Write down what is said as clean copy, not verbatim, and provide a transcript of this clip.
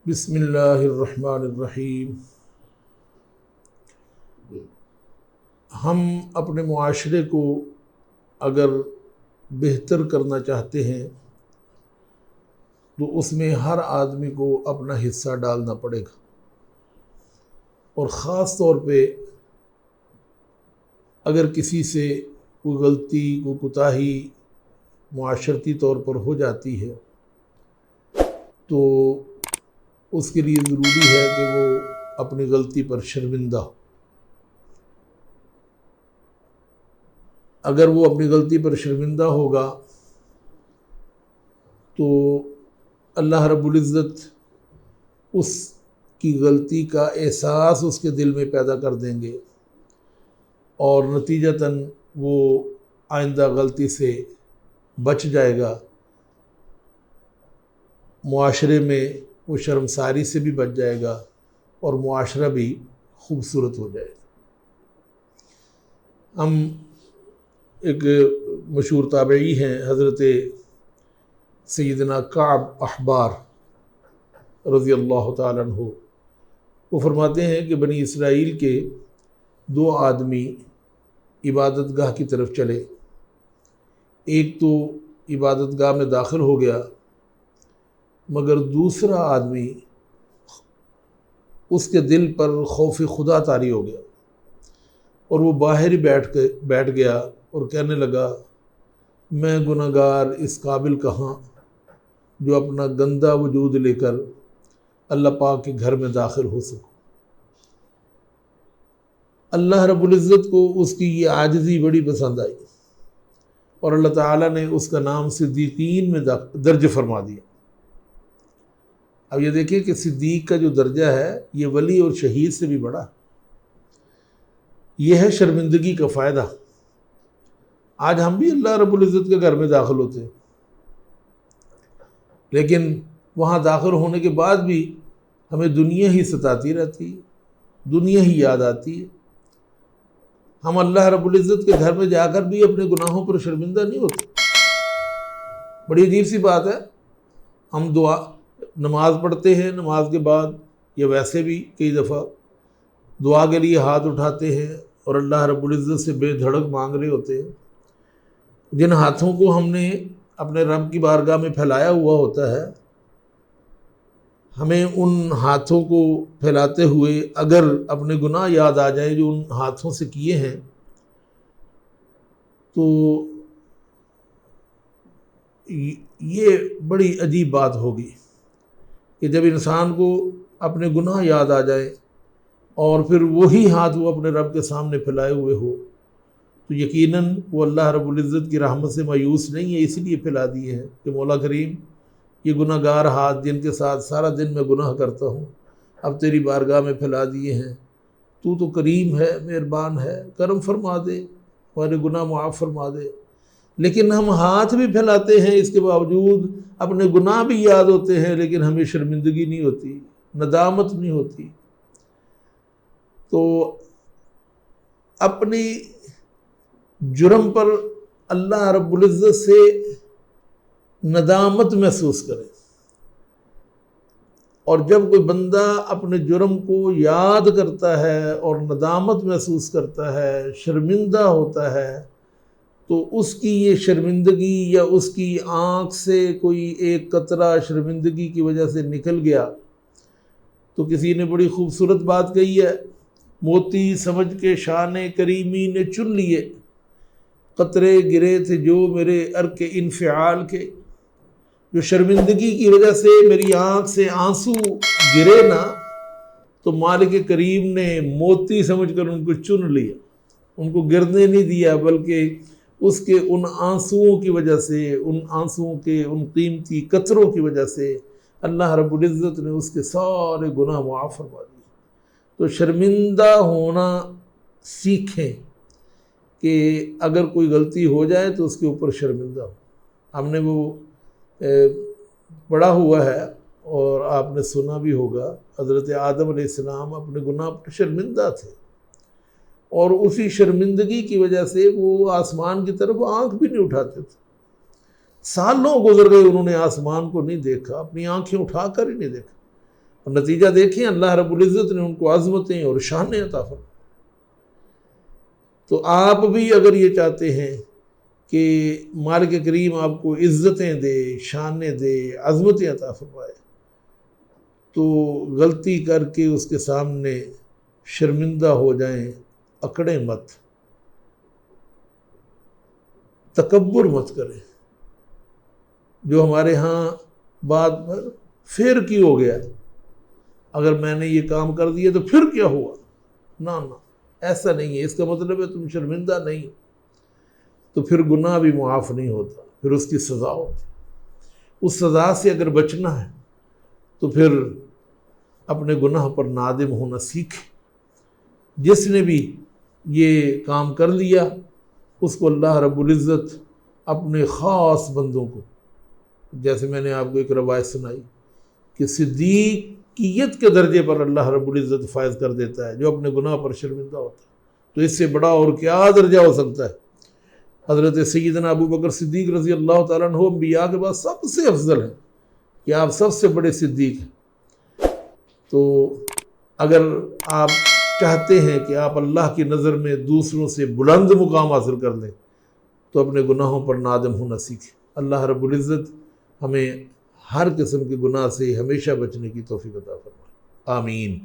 بسم اللہ الرحمن الرحیم۔ ہم اپنے معاشرے کو اگر بہتر کرنا چاہتے ہیں تو اس میں ہر آدمی کو اپنا حصہ ڈالنا پڑے گا، اور خاص طور پہ اگر کسی سے کوئی غلطی، کوئی کوتاہی معاشرتی طور پر ہو جاتی ہے تو اس کے لیے ضروری ہے کہ وہ اپنی غلطی پر شرمندہ ہو۔ اگر وہ اپنی غلطی پر شرمندہ ہوگا تو اللہ رب العزت اس کی غلطی کا احساس اس کے دل میں پیدا کر دیں گے، اور نتیجتاً وہ آئندہ غلطی سے بچ جائے گا، معاشرے میں وہ شرمساری سے بھی بچ جائے گا، اور معاشرہ بھی خوبصورت ہو جائے گا۔ ہم ایک مشہور تابعی ہیں حضرت سیدنا کعب احبار رضی اللہ تعالیٰ عنہ، وہ فرماتے ہیں کہ بنی اسرائیل کے 2 آدمی عبادت گاہ کی طرف چلے۔ ایک تو عبادت گاہ میں داخل ہو گیا، مگر دوسرا آدمی اس کے دل پر خوف خدا طاری ہو گیا، اور وہ باہر ہی بیٹھ گیا اور کہنے لگا، میں گناہگار اس قابل کہاں جو اپنا گندا وجود لے کر اللہ پاک کے گھر میں داخل ہو سکوں۔ اللہ رب العزت کو اس کی یہ عاجزی بڑی پسند آئی، اور اللہ تعالیٰ نے اس کا نام صدیقین میں درج فرما دیا۔ اب یہ دیکھیں کہ صدیق کا جو درجہ ہے یہ ولی اور شہید سے بھی بڑا۔ یہ ہے شرمندگی کا فائدہ۔ آج ہم بھی اللہ رب العزت کے گھر میں داخل ہوتے ہیں، لیکن وہاں داخل ہونے کے بعد بھی ہمیں دنیا ہی ستاتی رہتی ہے، دنیا ہی یاد آتی ہے۔ ہم اللہ رب العزت کے گھر میں جا کر بھی اپنے گناہوں پر شرمندہ نہیں ہوتے۔ بڑی عجیب سی بات ہے، ہم نماز پڑھتے ہیں، نماز کے بعد یا ویسے بھی کئی دفعہ دعا کے لیے ہاتھ اٹھاتے ہیں اور اللہ رب العزت سے بے دھڑک مانگ رہے ہوتے ہیں۔ جن ہاتھوں کو ہم نے اپنے رب کی بارگاہ میں پھیلایا ہوا ہوتا ہے، ہمیں ان ہاتھوں کو پھیلاتے ہوئے اگر اپنے گناہ یاد آ جائیں جو ان ہاتھوں سے کیے ہیں، تو یہ بڑی عجیب بات ہوگی کہ جب انسان کو اپنے گناہ یاد آ جائے اور پھر وہی ہاتھ وہ اپنے رب کے سامنے پھیلائے ہوئے ہو، تو یقیناً وہ اللہ رب العزت کی رحمت سے مایوس نہیں ہے، اس لیے پھیلا دیے ہیں کہ مولا کریم، یہ گناہ گار ہاتھ جن کے ساتھ سارا دن میں گناہ کرتا ہوں اب تیری بارگاہ میں پھیلا دیے ہیں، تو کریم ہے، مہربان ہے، کرم فرما دے، ہمارے گناہ معاف فرما دے۔ لیکن ہم ہاتھ بھی پھیلاتے ہیں، اس کے باوجود اپنے گناہ بھی یاد ہوتے ہیں، لیکن ہمیں شرمندگی نہیں ہوتی، ندامت نہیں ہوتی۔ تو اپنی جرم پر اللہ رب العزت سے ندامت محسوس کرے، اور جب کوئی بندہ اپنے جرم کو یاد کرتا ہے اور ندامت محسوس کرتا ہے، شرمندہ ہوتا ہے، تو اس کی یہ شرمندگی یا اس کی آنکھ سے کوئی ایک قطرہ شرمندگی کی وجہ سے نکل گیا، تو کسی نے بڑی خوبصورت بات کہی ہے، موتی سمجھ کے شان کریمی نے چن لیے، قطرے گرے تھے جو میرے عرق انفعال کے۔ جو شرمندگی کی وجہ سے میری آنکھ سے آنسو گرے نا، تو مالک کریم نے موتی سمجھ کر ان کو چن لیا، ان کو گرنے نہیں دیا، بلکہ اس کے ان آنسوؤں کی وجہ سے، ان آنسوؤں کے ان قیمتی قطروں کی وجہ سے اللہ رب العزت نے اس کے سارے گناہ معاف فرما دیے۔ تو شرمندہ ہونا سیکھیں کہ اگر کوئی غلطی ہو جائے تو اس کے اوپر شرمندہ ہو۔ ہم نے وہ پڑھا ہوا ہے اور آپ نے سنا بھی ہوگا، حضرت آدم علیہ السلام اپنے گناہ پر شرمندہ تھے، اور اسی شرمندگی کی وجہ سے وہ آسمان کی طرف آنکھ بھی نہیں اٹھاتے تھے۔ سالوں گزر گئے، انہوں نے آسمان کو نہیں دیکھا، اپنی آنکھیں اٹھا کر ہی نہیں دیکھا، اور نتیجہ دیکھیں اللہ رب العزت نے ان کو عظمتیں اور شانیں عطا فرمائیں۔ تو آپ بھی اگر یہ چاہتے ہیں کہ مالک کریم آپ کو عزتیں دے، شانیں دے، عظمتیں عطا فرمائے، تو غلطی کر کے اس کے سامنے شرمندہ ہو جائیں، اکڑیں مت، تکبر مت کریں۔ جو ہمارے ہاں بات پر پھر کی ہو گیا، اگر میں نے یہ کام کر دیا تو پھر کیا ہوا؟ نہ ایسا نہیں ہے، اس کا مطلب ہے تم شرمندہ نہیں، تو پھر گناہ بھی معاف نہیں ہوتا، پھر اس کی سزا ہوتی۔ اس سزا سے اگر بچنا ہے تو پھر اپنے گناہ پر نادم ہونا سیکھے۔ جس نے بھی یہ کام کر لیا اس کو اللہ رب العزت اپنے خاص بندوں کو، جیسے میں نے آپ کو ایک روایت سنائی کہ صدیقیت کے درجے پر اللہ رب العزت فائز کر دیتا ہے جو اپنے گناہ پر شرمندہ ہوتا ہے، تو اس سے بڑا اور کیا درجہ ہو سکتا ہے؟ حضرت سیدنا ابو بکر صدیق رضی اللہ تعالیٰ عنہ انبیاء کے بعد سب سے افضل ہیں، کہ آپ سب سے بڑے صدیق ہیں۔ تو اگر آپ چاہتے ہیں کہ آپ اللہ کی نظر میں دوسروں سے بلند مقام حاصل کر لیں تو اپنے گناہوں پر نادم ہونا سیکھیں۔ اللہ رب العزت ہمیں ہر قسم کے گناہ سے ہمیشہ بچنے کی توفیق عطا فرمائے، آمین۔